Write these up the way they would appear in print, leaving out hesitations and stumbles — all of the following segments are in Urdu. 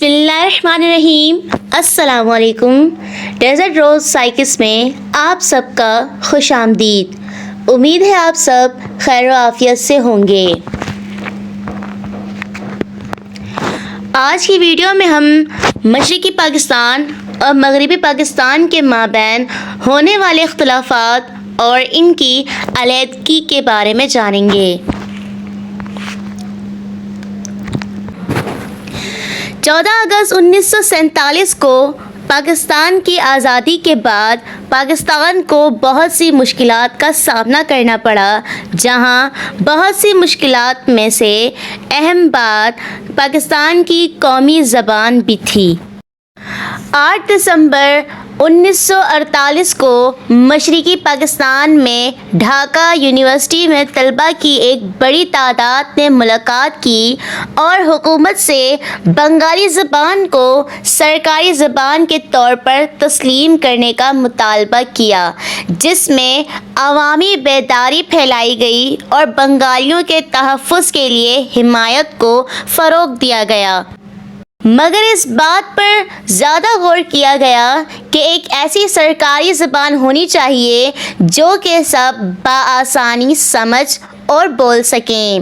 بسم اللہ الرحمن الرحیم۔ السلام علیکم۔ ڈیزرٹ روز سائکس میں آپ سب کا خوش آمدید۔ امید ہے آپ سب خیر و عافیت سے ہوں گے۔ آج کی ویڈیو میں ہم مشرقی پاکستان اور مغربی پاکستان کے مابین ہونے والے اختلافات اور ان کی علیحدگی کے بارے میں جانیں گے۔ 14 اگست 1947 کو پاکستان کی آزادی کے بعد پاکستان کو بہت سی مشکلات کا سامنا کرنا پڑا، جہاں بہت سی مشکلات میں سے اہم بات پاکستان کی قومی زبان بھی تھی۔ 8 دسمبر 1948 کو مشرقی پاکستان میں ڈھاکہ یونیورسٹی میں طلباء کی ایک بڑی تعداد نے ملاقات کی اور حکومت سے بنگالی زبان کو سرکاری زبان کے طور پر تسلیم کرنے کا مطالبہ کیا، جس میں عوامی بیداری پھیلائی گئی اور بنگالیوں کے تحفظ کے لیے حمایت کو فروغ دیا گیا۔ مگر اس بات پر زیادہ غور کیا گیا کہ ایک ایسی سرکاری زبان ہونی چاہیے جو کہ سب بآسانی سمجھ اور بول سکیں۔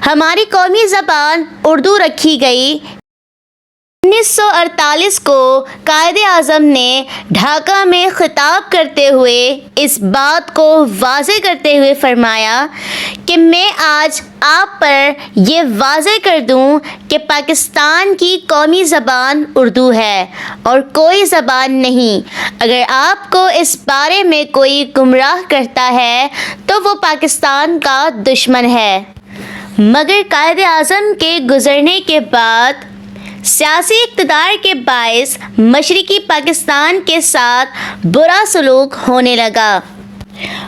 ہماری قومی زبان اردو رکھی گئی۔ 1948 کو قائد اعظم نے ڈھاکہ میں خطاب کرتے ہوئے اس بات کو واضح کرتے ہوئے فرمایا کہ میں آج آپ پر یہ واضح کر دوں کہ پاکستان کی قومی زبان اردو ہے اور کوئی زبان نہیں۔ اگر آپ کو اس بارے میں کوئی گمراہ کرتا ہے تو وہ پاکستان کا دشمن ہے۔ مگر قائد اعظم کے گزرنے کے بعد سیاسی اقتدار کے باعث مشرقی پاکستان کے ساتھ برا سلوک ہونے لگا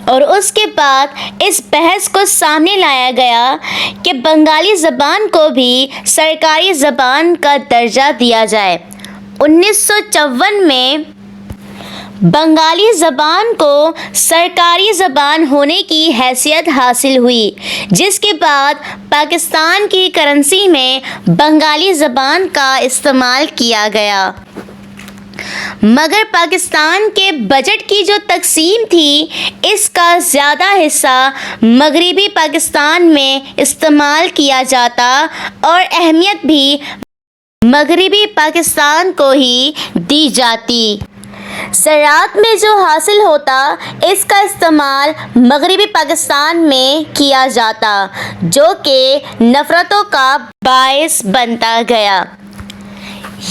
اور اس کے بعد اس بحث کو سامنے لایا گیا کہ بنگالی زبان کو بھی سرکاری زبان کا درجہ دیا جائے۔ 1954 میں بنگالی زبان کو سرکاری زبان ہونے کی حیثیت حاصل ہوئی، جس کے بعد پاکستان کی کرنسی میں بنگالی زبان کا استعمال کیا گیا۔ مگر پاکستان کے بجٹ کی جو تقسیم تھی، اس کا زیادہ حصہ مغربی پاکستان میں استعمال کیا جاتا اور اہمیت بھی مغربی پاکستان کو ہی دی جاتی۔ زراعت میں جو حاصل ہوتا، اس کا استعمال مغربی پاکستان میں کیا جاتا، جو کہ نفرتوں کا باعث بنتا گیا۔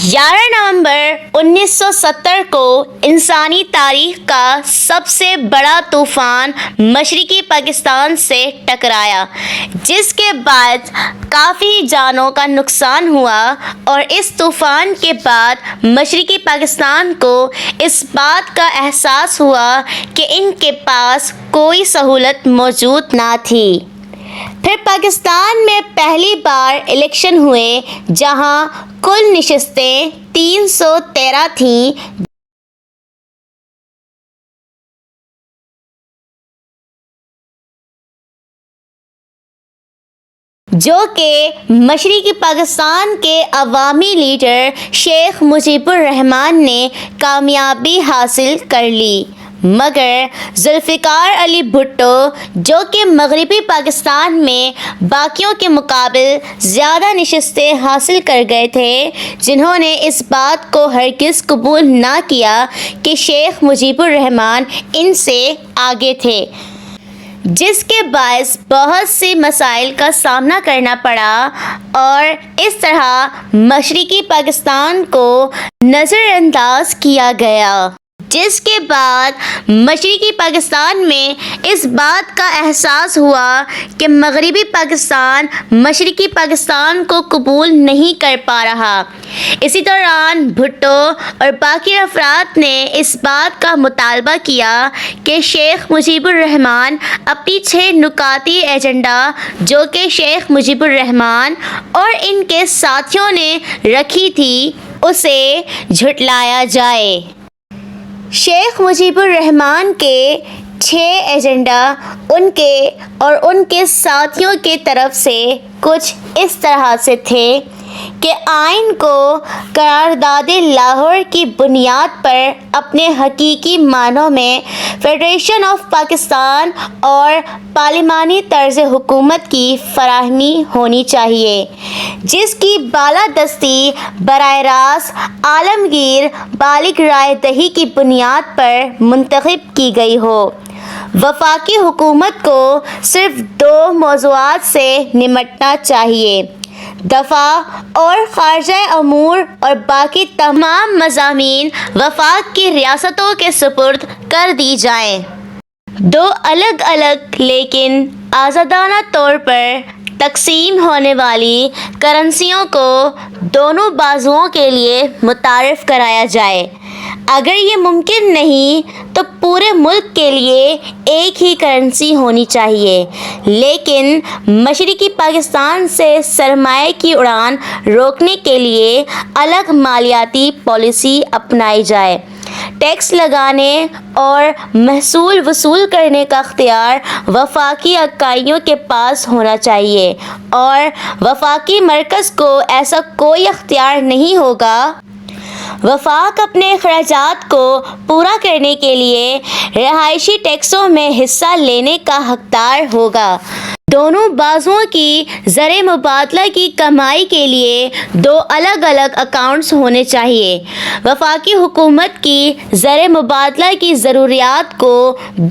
11 نومبر 1970 کو انسانی تاریخ کا سب سے بڑا طوفان مشرقی پاکستان سے ٹکرایا، جس کے بعد کافی جانوں کا نقصان ہوا، اور اس طوفان کے بعد مشرقی پاکستان کو اس بات کا احساس ہوا کہ ان کے پاس کوئی سہولت موجود نہ تھی۔ پھر پاکستان میں پہلی بار الیکشن ہوئے، جہاں کل نشستیں 313 تھیں، جو کہ مشرقی پاکستان کے عوامی لیڈر شیخ مجیب الرحمان نے کامیابی حاصل کر لی۔ مگر ذوالفقار علی بھٹو، جو کہ مغربی پاکستان میں باقیوں کے مقابل زیادہ نشستیں حاصل کر گئے تھے، جنہوں نے اس بات کو ہرگز قبول نہ کیا کہ شیخ مجیب الرحمان ان سے آگے تھے، جس کے باعث بہت سی مسائل کا سامنا کرنا پڑا، اور اس طرح مشرقی پاکستان کو نظر انداز کیا گیا، جس کے بعد مشرقی پاکستان میں اس بات کا احساس ہوا کہ مغربی پاکستان مشرقی پاکستان کو قبول نہیں کر پا رہا۔ اسی دوران بھٹو اور باقی افراد نے اس بات کا مطالبہ کیا کہ شیخ مجیب الرحمان اپنی 6 نکاتی ایجنڈا، جو کہ شیخ مجیب الرحمان اور ان کے ساتھیوں نے رکھی تھی، اسے جھٹلایا جائے۔ شیخ مجیب الرحمان کے 6 ایجنڈا ان کے اور ان کے ساتھیوں کی طرف سے کچھ اس طرح سے تھے کہ آئین کو قرارداد لاہور کی بنیاد پر اپنے حقیقی معنوں میں فیڈریشن آف پاکستان اور پارلیمانی طرز حکومت کی فراہمی ہونی چاہیے، جس کی بالادستی براہ راست عالمگیر بالغ رائے دہی کی بنیاد پر منتخب کی گئی ہو۔ وفاقی حکومت کو صرف 2 موضوعات سے نمٹنا چاہیے: دفاع اور خارجہ امور، اور باقی تمام مضامین وفاق کی ریاستوں کے سپرد کر دی جائیں۔ 2 الگ الگ لیکن آزادانہ طور پر تقسیم ہونے والی کرنسیوں کو دونوں بازوؤں کے لیے متعارف کرایا جائے۔ اگر یہ ممکن نہیں تو پورے ملک کے لیے ایک ہی کرنسی ہونی چاہیے، لیکن مشرقی پاکستان سے سرمایہ کی اڑان روکنے کے لیے الگ مالیاتی پالیسی اپنائی جائے۔ ٹیکس لگانے اور محصول وصول کرنے کا اختیار وفاقی اکائیوں کے پاس ہونا چاہیے، اور وفاقی مرکز کو ایسا کوئی اختیار نہیں ہوگا۔ وفاق اپنے اخراجات کو پورا کرنے کے لیے رہائشی ٹیکسوں میں حصہ لینے کا حقدار ہوگا۔ دونوں بازوؤں کی زر مبادلہ کی کمائی کے لیے 2 الگ الگ اکاؤنٹس ہونے چاہیے۔ وفاقی حکومت کی زر مبادلہ کی ضروریات کو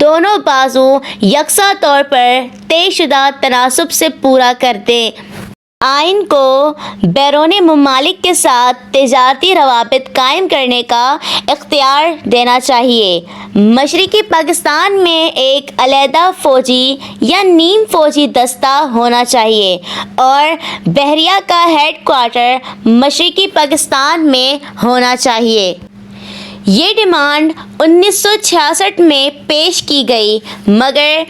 دونوں بازو یکساں طور پر طے شدہ تناسب سے پورا کر دیں۔ آئین کو بیرون ممالک کے ساتھ تجارتی روابط قائم کرنے کا اختیار دینا چاہیے۔ مشرقی پاکستان میں ایک علیحدہ فوجی یا نیم فوجی دستہ ہونا چاہیے، اور بحریہ کا ہیڈ کوارٹر مشرقی پاکستان میں ہونا چاہیے۔ یہ ڈیمانڈ 1966 میں پیش کی گئی، مگر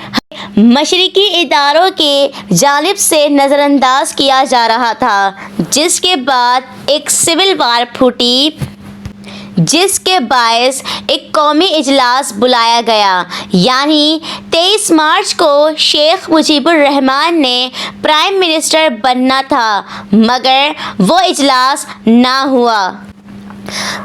مشرقی اداروں کی جانب سے نظر انداز کیا جا رہا تھا، جس کے بعد ایک سول وار پھوٹی، جس کے باعث ایک قومی اجلاس بلایا گیا۔ یعنی 23 مارچ کو شیخ مجیب الرحمان نے پرائم منسٹر بننا تھا، مگر وہ اجلاس نہ ہوا۔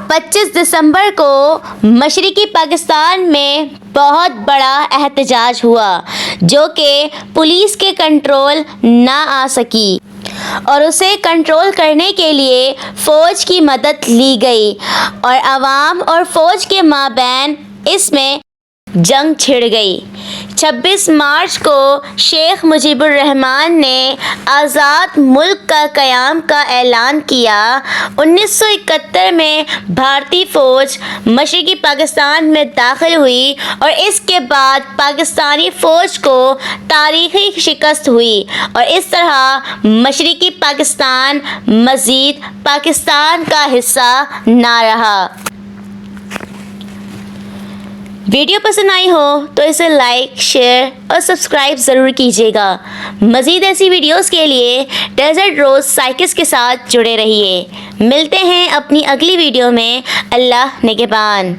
25 دسمبر کو مشرقی پاکستان میں بہت بڑا احتجاج ہوا، جو کہ پولیس کے کنٹرول نہ آ سکی، اور اسے کنٹرول کرنے کے لیے فوج کی مدد لی گئی، اور عوام اور فوج کے مابین اس میں جنگ چھڑ گئی۔ 26 مارچ کو شیخ مجیب الرحمان نے آزاد ملک کا قیام کا اعلان کیا۔ 1971 میں بھارتی فوج مشرقی پاکستان میں داخل ہوئی، اور اس کے بعد پاکستانی فوج کو تاریخی شکست ہوئی، اور اس طرح مشرقی پاکستان مزید پاکستان کا حصہ نہ رہا۔ ویڈیو پسند آئی ہو تو اسے لائک، شیئر اور سبسکرائب ضرور کیجیے گا۔ مزید ایسی ویڈیوز کے لیے ڈیزرٹ روز سائکس کے ساتھ جڑے رہیے۔ ملتے ہیں اپنی اگلی ویڈیو میں۔ اللہ نگہبان۔